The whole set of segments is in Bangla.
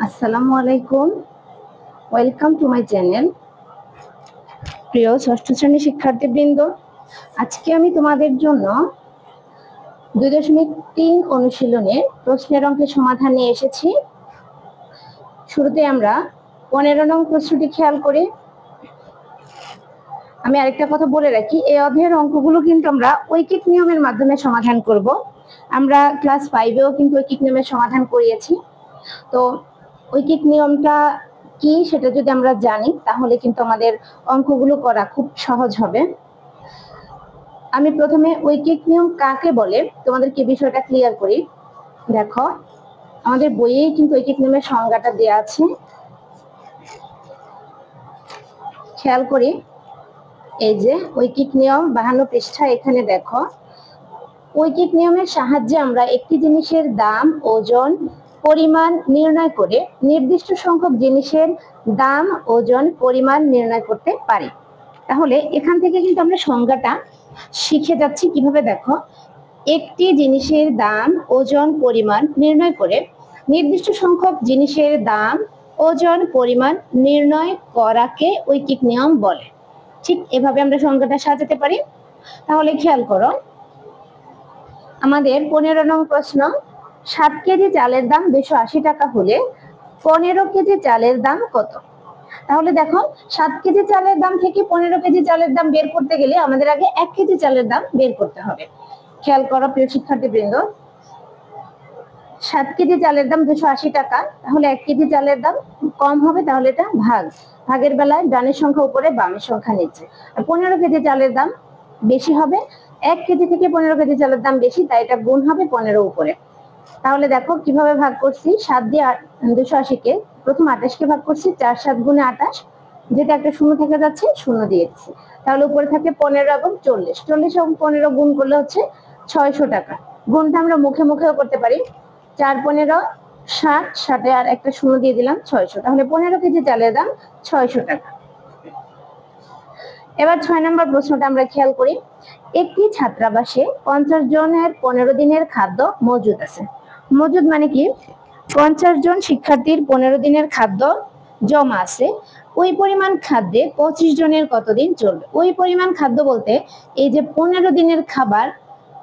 আসসালামু আলাইকুম, ওয়েলকাম টু মাই চ্যানেল। প্রিয় ষষ্ঠ শ্রেণীর শিক্ষার্থীবৃন্দ, আজকে আমি তোমাদের জন্য 2.3 অনুশীলনের প্রশ্নের অঙ্কের সমাধান নিয়ে এসেছি। শুরুতে আমরা 15 নং প্রশ্নটি খেয়াল করি। আমি আরেকটা কথা বলে রাখি, এই অধ্যায়ের অঙ্কগুলো কিন্তু আমরা ঐকিক নিয়মের মাধ্যমে সমাধান করব। আমরা ক্লাস 5-এও কিন্তু ঐকিক নিয়মের সমাধান করিয়েছি। তো ঐকিক নিয়মটা কি সেটা যদি আমরা জানি তাহলে কিন্তু আমাদের অঙ্কগুলো করা খুব সহজ হবে। আমি প্রথমে ঐকিক নিয়ম কাকে বলে তোমাদেরকে বিষয়টা ক্লিয়ার করি। দেখো, আমাদের বইয়েই কিন্তু ঐকিক নিয়মের সংজ্ঞাটা দেওয়া আছে। খেয়াল করি, এই যে ঐকিক নিয়ম 52 পৃষ্ঠা, এখানে দেখো, ঐকিক নিয়মের সাহায্যে আমরা একটি জিনিসের দাম, ওজন, পরিমাণ নির্ণয় করে নির্দিষ্ট সংখ্যক জিনিসের দাম, ওজন, পরিমাণ নির্ণয় করতে পারি। তাহলে এখান থেকে কিন্তু আমরা সংজ্ঞাটা শিখে যাচ্ছি কিভাবে। দেখো, একটি জিনিসের দাম, ওজন, পরিমাণ নির্ণয় করে নির্দিষ্ট সংখ্যক জিনিসের দাম, ওজন, পরিমাণ নির্ণয় করাকে ঐকিক নিয়ম বলে। ঠিক এভাবে আমরা সংজ্ঞাটা সাজাতে পারি। তাহলে খেয়াল করো, আমাদের 15 নং প্রশ্ন, 7 কেজি চালের দাম 280 টাকা হলে 15 কেজি চালের দাম কত? তাহলে দেখো, 7 কেজি চালের দাম থেকে 15 কেজি চালের দাম বের করতে গেলে আমাদের আগে 1 কেজি চালের দাম বের করতে হবে। খেয়াল করো প্রিয় শিক্ষার্থীবৃন্দ, 7 কেজি চালের দাম 280 টাকা, তাহলে 1 কেজি চালের দাম কম হবে, তাহলে এটা ভাগের বেলায় ডানের সংখ্যা উপরে, বামের সংখ্যা নিচে। আর 15 কেজি চালের দাম বেশি হবে, 1 কেজি থেকে 15 কেজি চালের দাম বেশি, তাই এটা গুণ হবে 15 উপরে। তাহলে দেখো কিভাবে ভাগ করছি, 7 দিয়ে 280 কে প্রথম 28 কে ভাগ করছি, 4 7 গুণে 28, যেটা একটা শূন্য থেকে যাচ্ছে, শূন্য দিয়ে দিচ্ছি। তাহলে উপরে থাকে 15 এবং 40, 40 এবং 15 গুণ করলে হচ্ছে 600 টাকা। গুণটা আমরা মুখে মুখেও করতে পারি, 4 15 60, 60 আর একটা শূন্য দিয়ে দিলাম, 600। তাহলে 15 কেজি চালের দাম 600 টাকা। এবার 6 নম্বর প্রশ্নটা আমরা খেয়াল করি, একটি ছাত্রাবাসে 50 জনের 15 দিনের খাদ্য মজুদ আছে। মজুদ মানে কি, 50 জন শিক্ষার্থীর 15 দিনের খাদ্য জমা আছে। ওই পরিমাণ খাদ্যে 25 জনের কতদিন চলবে? ওই পরিমাণ খাদ্য বলতে এই যে 15 দিনের খাবার,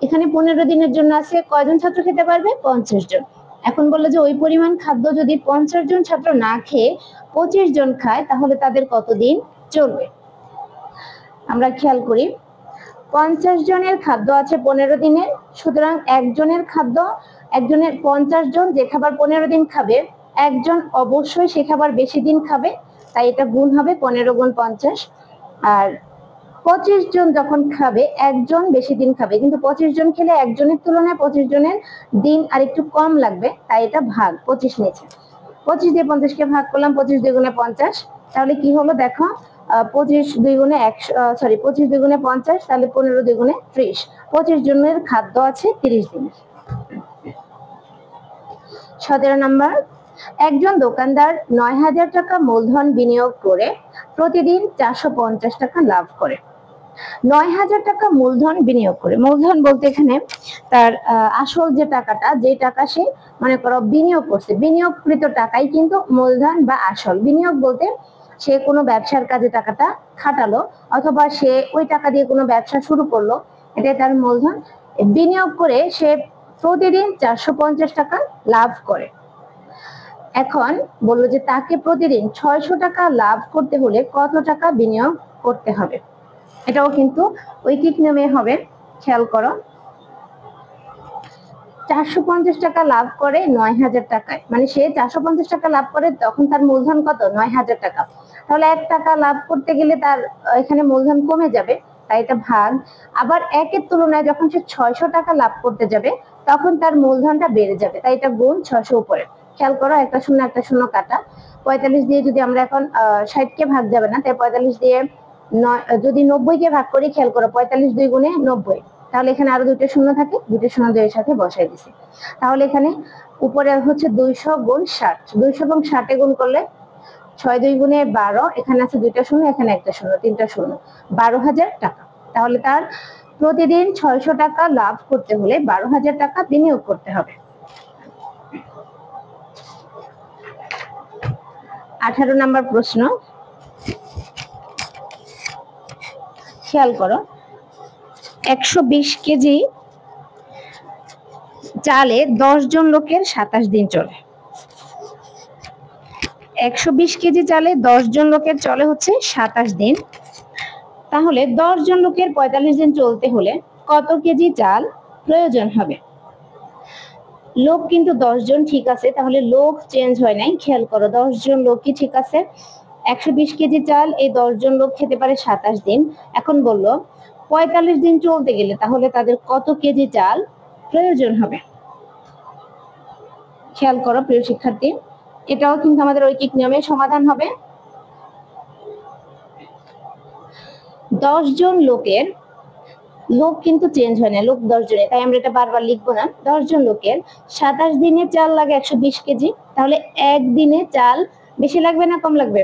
এখানে 15 দিনের জন্য আছে, কয়জন ছাত্র খেতে পারবে? 50 জন। এখন বললো যে ওই পরিমাণ খাদ্য যদি 50 জন ছাত্র না খেয়ে 25 জন খায়, তাহলে তাদের কতদিন চলবে? আমরা খেয়াল করি, 50 জনের খাদ্য আছে 15 দিনের, সুতরাং একজনের খাদ্য, একজনের 50 জন যে খাবার 15 দিন খাবে, একজন অবশ্যই সে খাবার বেশি দিন খাবে, তাই এটা গুণ হবে 15 গুণ 50। আর 25 জন যখন খাবে, একজন বেশি দিন খাবে, কিন্তু 25 জন খেলে একজনের তুলনায় 25 জনের দিন আর একটু কম লাগবে, তাই এটা ভাগ 25 নিচে। 25 দিয়ে 50 কে ভাগ করলাম, 25 2 গুণে 50, তাহলে কি হলো দেখো, 25 2 গুণে 25 2 গুণে 50, তাহলে 15 2 গুণে 30, 25 জনের খাদ্য আছে 30 দিন। 17 নম্বর, একজন দোকানদার 9000 টাকা মূলধন বিনিয়োগ করে প্রতিদিন 450 টাকা লাভ করে। 9000 টাকা মূলধন বিনিয়োগ করে, মূলধন বলতে এখানে তার আসল যে টাকাটা, যে টাকা সে মনে করো বিনিয়োগ করছে, বিনিয়োগকৃত টাকাই কিন্তু মূলধন বা আসল। বিনিয়োগ বলতে সে কোনো ব্যবসার কাজে টাকাটা খাটালো, অথবা সে ওই টাকা দিয়ে কোনো ব্যবসা শুরু করলো, এটাই তার মূলধন। বিনিয়োগ করে সে প্রতিদিন 450 টাকা লাভ করে। এখন বললো যে তাকে প্রতিদিন 600 টাকা লাভ করতে হলে কত টাকা বিনিয়োগ করতে হবে? এটাও কিন্তু ঐকিক নিয়মে হবে। খেয়াল করো, 450 টাকা লাভ করে 9000 টাকায়, মানে সে 450 টাকা লাভ করে, তখন তার মূলধন কত? 9000 টাকা। তাহলে 1 টাকা লাভ করতে গেলে তার এখানে মূলধন কমে যাবে, তাই এটা ভাগ। আবার 1 এর তুলনায় যখন সে 600 টাকা লাভ করতে যাবে, তখন তার মূলধনটা বেড়ে যাবে, তাই এটা গুণ 600 উপরে। খেয়াল করো, একটা শূন্য কাটা, 45 দিয়ে যদি আমরা এখন 60 কে ভাগ যাবে না, তাই 45 দিয়ে যদি 90 কে ভাগ করি, খেয়াল করো 45 2 গুণে 90, তাহলে এখানে আরো দুটো শূন্য থাকে, দুটো শূন্য দুইয়ের সাথে বসাই দিছি। তাহলে এখানে উপরে হচ্ছে 200 গুণ 60, 200 এবং 60 গুণ করলে 6 2 গুণে 12, এখানে আছে দুইটা শূন্য, এখানে একটা শূন্য, তিনটা শূন্য, 12,000 টাকা। তাহলে তার প্রতিদিন 600 টাকা লাভ করতে হলে 12,000 টাকা বিনিয়োগ করতে হবে। 18 নম্বর প্রশ্ন, খেয়াল করো। 120 কেজি চালে 10 জন লোকের 27 দিন চলে। 120 কেজি চালে 10 জন লোকের চলে হচ্ছে 27 দিন। তাহলে 10 জন লোকের 45 দিন চলতে হলে কত কেজি চাল প্রয়োজন হবে? লোক কিন্তু 10 জন ঠিক আছে, তাহলে লোক চেঞ্জ হয় নাই। খেয়াল করো, 10 জন লোকই ঠিক আছে। 120 কেজি চাল এই 10 জন লোক খেতে পারে 27 দিন। এখন বললো 45 দিন চলতে গেলে তাহলে তাদের কত কেজি চাল প্রয়োজন হবে? খেয়াল করো প্রিয় শিক্ষার্থী, এটাও কিন্তু আমাদের ঐকিক নিয়মে সমাধান হবে। 10 জন লোকের, লোক কিন্তু চেঞ্জ হয় না, লোক 10 জনের, তাই আমরা এটা বারবার লিখবো না। 10 জন লোকের 27 দিনে চাল লাগে 120 কেজি, তাহলে একদিনে চাল বেশি লাগবে না কম লাগবে?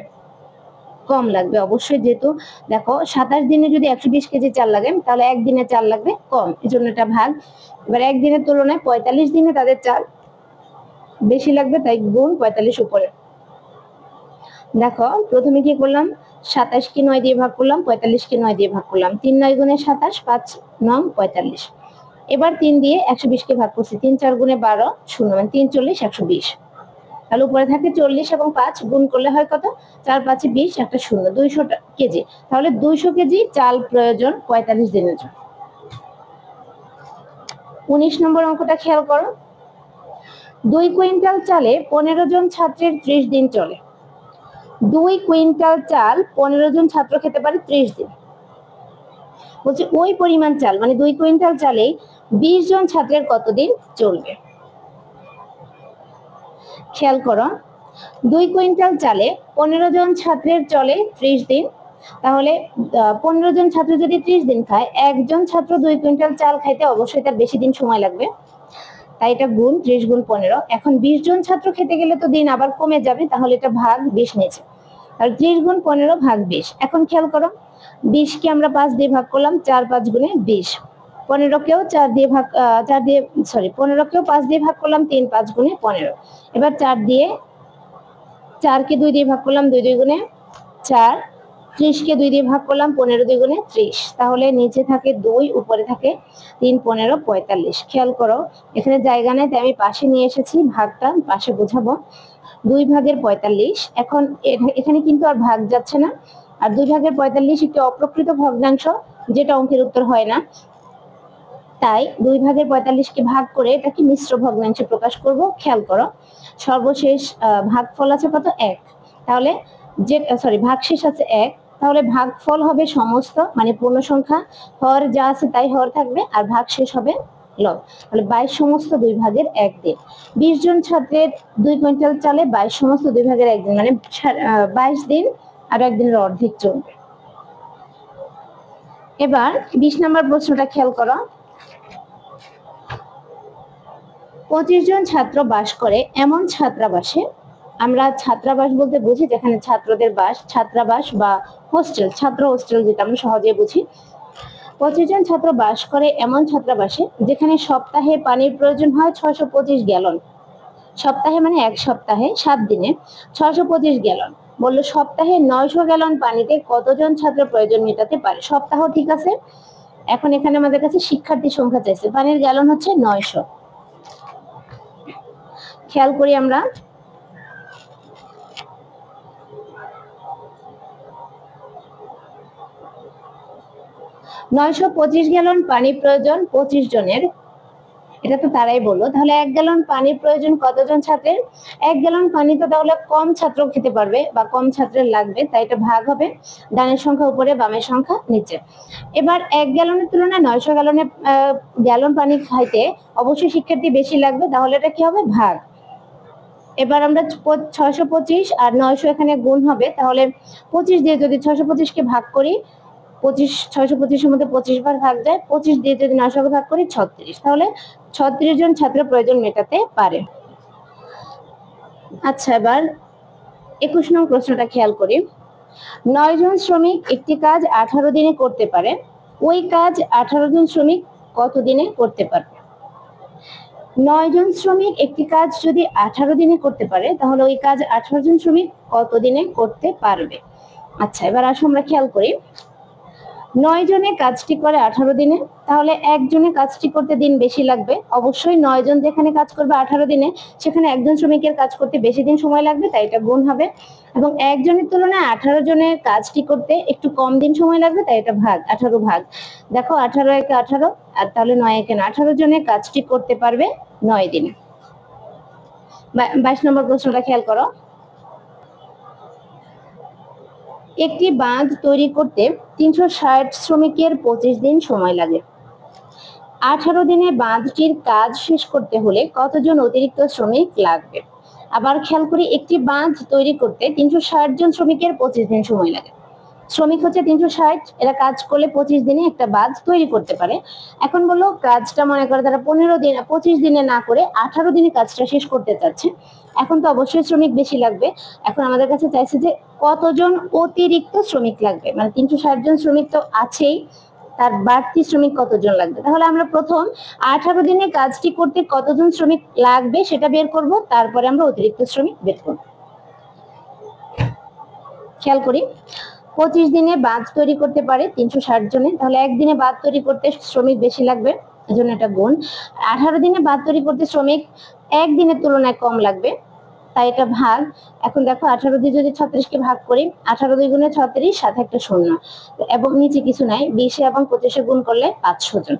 কম লাগবে অবশ্যই, যেহেতু দেখো 27 দিনে যদি 120 কেজি চাল লাগে তাহলে একদিনে চাল লাগবে কম, এই জন্য এটা ভাগ। এবার একদিনের তুলনায় 45 দিনে তাদের চাল বেশি লাগবে, তাই গুণ 45 উপরে। দেখো প্রথমে কি করলাম, 27 কে 9 দিয়ে ভাগ করলাম, 45 কে 9 দিয়ে ভাগ করলাম। 3 9 গুণে 27, 5 9 45। এবার 3 দিয়ে 120 কে ভাগ করছি, 3 4 গুণে 12 শূন্য, মানে 3 40 120। তাহলে উপরে থাকে 40 এবং 5 গুণ করলে হয় কত? 4 5 20, একটা শূন্য, 200 কেজি। তাহলে 200 কেজি চাল প্রয়োজন 45 দিনের জন্য। 19 নম্বর অঙ্কটা খেয়াল করো। 2 কুইন্টাল চালে 15 জন ছাত্রের 30 দিন চলে। 2 কুইন্টাল চাল 15 জন ছাত্র খেতে পারে 30 দিন। বলছে ওই পরিমাণ চাল, মানে 2 কুইন্টাল চালে 20 জন ছাত্রের কতদিন চলবে? খেয়াল করো, 2 কুইন্টাল চালে 15 জন ছাত্রের চলে 30 দিন। তাহলে 15 জন ছাত্র যদি 30 দিন খায়, একজন ছাত্র 2 কুইন্টাল চাল খাইতে অবশ্যই তার বেশি দিন সময় লাগবে, তাই এটা গুণ 30 গুণ 15। এখন 20 জন ছাত্র খেতে গেলে তো দিন আবার কমে যাবে, তাহলে এটা ভাগ 20 নিয়েছে। আর 30 গুণ 15 ভাগ 20। এখন খেয়াল করো, 20 কে আমরা 5 দিয়ে ভাগ করলাম, 4 5 গুণে 20। 15 কেও 4 দিয়ে ভাগ 15 কেও 5 দিয়ে ভাগ করলাম, 3 5 গুণে 15। এবার 4 দিয়ে 4 কে 2 দিয়ে ভাগ করলাম, 2 2 গুণে 4। 30 কে 2 দিয়ে ভাগ করলাম, 15 2 গুণে 30। তাহলে নিচে থাকে 2, উপরে থাকে 3 15 45। খেয়াল করো, এখানে জায়গা নেই তাই আমি পাশে নিয়ে এসেছি, ভাগটা পাশে বোঝাবো। 2 ভাগের 45। এখন এখানে কিন্তু আর ভাগ যাচ্ছে না, আর 2 ভাগের 45 একটি অপ্রকৃত ভগ্নাংশ, যেটা অঙ্কের উত্তর হয় না। তাই 2 ভাগের 45 কে ভাগ করে এটাকে মিশ্র ভগ্নাংশে প্রকাশ করব। খেয়াল করো, সর্বশেষ ভাগফল আছে কত? 1। তাহলে ভাগশেষ আছে 1, তাহলে ভাগফল হবে সমস্ত, মানে পূর্ণ সংখ্যা, হর যা আছে তাই হর থাকবে, আর ভাগশেষ হবে লব। তাহলে 22 সমস্ত 2 ভাগের 1 দিন। 20 জন ছাত্রের 2 কুইন্টাল চালে 22 সমস্ত 2 ভাগের 1 দিন, মানে 22 দিন আর 1 দিনের অর্ধেক চলবে। এবার 20 নম্বর প্রশ্নটা খেয়াল করো। 25 জন ছাত্র বাস করে এমন ছাত্রাবাসে, আমরা ছাত্রাবাস বলতে বুঝি যেখানে ছাত্রদের বাস, ছাত্রাবাস বা হোস্টেল, ছাত্র হোস্টেল যেটা আমরা সহজে বুঝি। 25 জন ছাত্র বাস করে এমন ছাত্রাবাসে যেখানে সপ্তাহে পানির প্রয়োজন হয় 625 গ্যালন। সপ্তাহে মানে এক সপ্তাহে 7 দিনে 625 গ্যালন। বললো সপ্তাহে 900 গ্যালন পানিতে কতজন ছাত্র প্রয়োজন মেটাতে পারে? সপ্তাহ ঠিক আছে, এখন এখানে আমাদের কাছে শিক্ষার্থী সংখ্যা চাইছে, পানির গ্যালন হচ্ছে 900। খেয়াল করি আমরা, নয়শো 25 গ্যালন পানি প্রয়োজন 25 জনের, এটা তো তারাই বললো। তাহলে 1 গ্যালন পানির প্রয়োজন কতজন ছাত্রের? 1 গ্যালন পানি তো তাহলে কম ছাত্র খেতে পারবে বা কম ছাত্রের লাগবে, তাই এটা ভাগ হবে, ডানের সংখ্যা উপরে বামের সংখ্যা নিচে। এবার 1 গ্যালনের তুলনায় 900 গ্যালন পানি খাইতে অবশ্যই শিক্ষার্থী বেশি লাগবে, তাহলে এটা কি হবে? ভাগ। এবার আমরা 625 আর 900 এখানে গুণ হবে, তাহলে 25 দিয়ে যদি 625 কে ভাগ করি, 625 এর মধ্যে 25 বার ভাগ যায়, 25 দিয়ে যদি 900 কে ভাগ করি 36, তাহলে 36 জন ছাত্র প্রয়োজন মেটাতে পারে। আচ্ছা, এবার 21 নং প্রশ্নটা খেয়াল করি। 9 জন শ্রমিক একটি কাজ 18 দিনে করতে পারে, ওই কাজ 18 জন শ্রমিক কত দিনে করতে পারবে? 9 জন শ্রমিক একটি কাজ যদি 18 দিনে করতে পারে তাহলে ওই কাজ 18 জন শ্রমিক কত দিনে করতে পারবে। আচ্ছা, এবার আসো আমরা খেয়াল করি। 9 জনে কাজটি করে 18 দিনে, তাহলে একজনে কাজটি করতে দিন বেশি লাগবে। অবশ্যই 9 জন যেখানে কাজ করবে 18 দিনে, সেখানে একজন শ্রমিকের কাজ করতে বেশি দিন সময় লাগবে, তাই এটা গুণ হবে। এবং একজনের তুলনায় 18 জনের কাজটি করতে একটু কম দিন সময় লাগবে, তাই এটা ভাগ, 18 ভাগ। দেখো 18 একে 18, আর তাহলে 9 একে 18 জনের কাজটি করতে পারবে 9 দিনে। 22 নম্বর প্রশ্নটা খেয়াল করো। একটি বাঁধ তৈরি করতে 360 শ্রমিকের 25 দিন সময় লাগে। 18 দিনে বাঁধটির কাজ শেষ করতে হলে কতজন অতিরিক্ত শ্রমিক লাগবে? আবার খেয়াল করি, একটি বাঁধ তৈরি করতে 360 জন শ্রমিকের 25 দিন সময় লাগে। শ্রমিক হচ্ছে 360, এরা কাজ করলে 25 দিনে একটা বাঁধ তৈরি করতে পারে। এখন বললো কাজটা মনে করে তারা 25 দিনে না করে 18 দিনে কাজটা শেষ করতে চাচ্ছে। এখন তো অবশ্যই শ্রমিক বেশি লাগবে। এখন আমাদের কাছে চাইছে যে কতজন অতিরিক্ত শ্রমিক লাগবে, মানে 360 জন শ্রমিক তো আছেই, তার বাড়তি শ্রমিক কতজন লাগবে। তাহলে আমরা প্রথম 18 দিনে কাজটি করতে কতজন শ্রমিক লাগবে সেটা বের করব, তারপরে আমরা অতিরিক্ত শ্রমিক বের করব। খেয়াল করি, 25 দিনে বাঁধ তৈরি করতে পারে 360 জনে, তাহলে একদিনে বাঁধ তৈরি করতে শ্রমিক বেশি লাগবে, এজন্য এটা গুণ। 18 দিনে বাঁধ তৈরি করতে শ্রমিক একদিনের তুলনায় কম লাগবে, তাই এটা ভাগ। এখন দেখো 18 দিয়ে যদি 36 কে ভাগ করি, 18 2 গুণে 36, সাথে একটা শূন্য এবং নিচে কিছু নাই, 20 এবং 25 গুণ করলে 500 জন।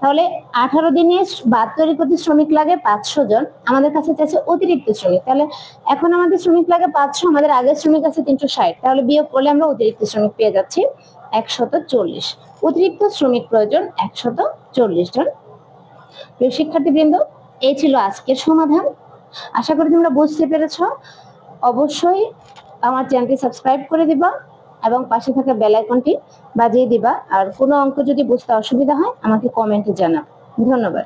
তাহলে 18 দিনে বাঁধ তৈরি করতে শ্রমিক লাগে 500 জন, আমাদের কাছে চাইছে অতিরিক্ত শ্রমিক। তাহলে এখন আমাদের শ্রমিক লাগে 500, আমাদের আগের শ্রমিক আছে 360, তাহলে বিয়োগ করলে আমরা অতিরিক্ত শ্রমিক পেয়ে যাচ্ছি 140। অতিরিক্ত শ্রমিক প্রয়োজন 140 জন। প্রিয় শিক্ষার্থীবৃন্দ, এই ছিল আজকের সমাধান। আশা করি তোমরা বুঝতে পেরেছো। অবশ্যই আমার চ্যানেলটি সাবস্ক্রাইব করে দিবা এবং পাশে থাকা বেল আইকনটি বাজিয়ে দিবা। আর কোনো অঙ্ক যদি বুঝতে অসুবিধা হয় আমাকে কমেন্টে জানাও। ধন্যবাদ।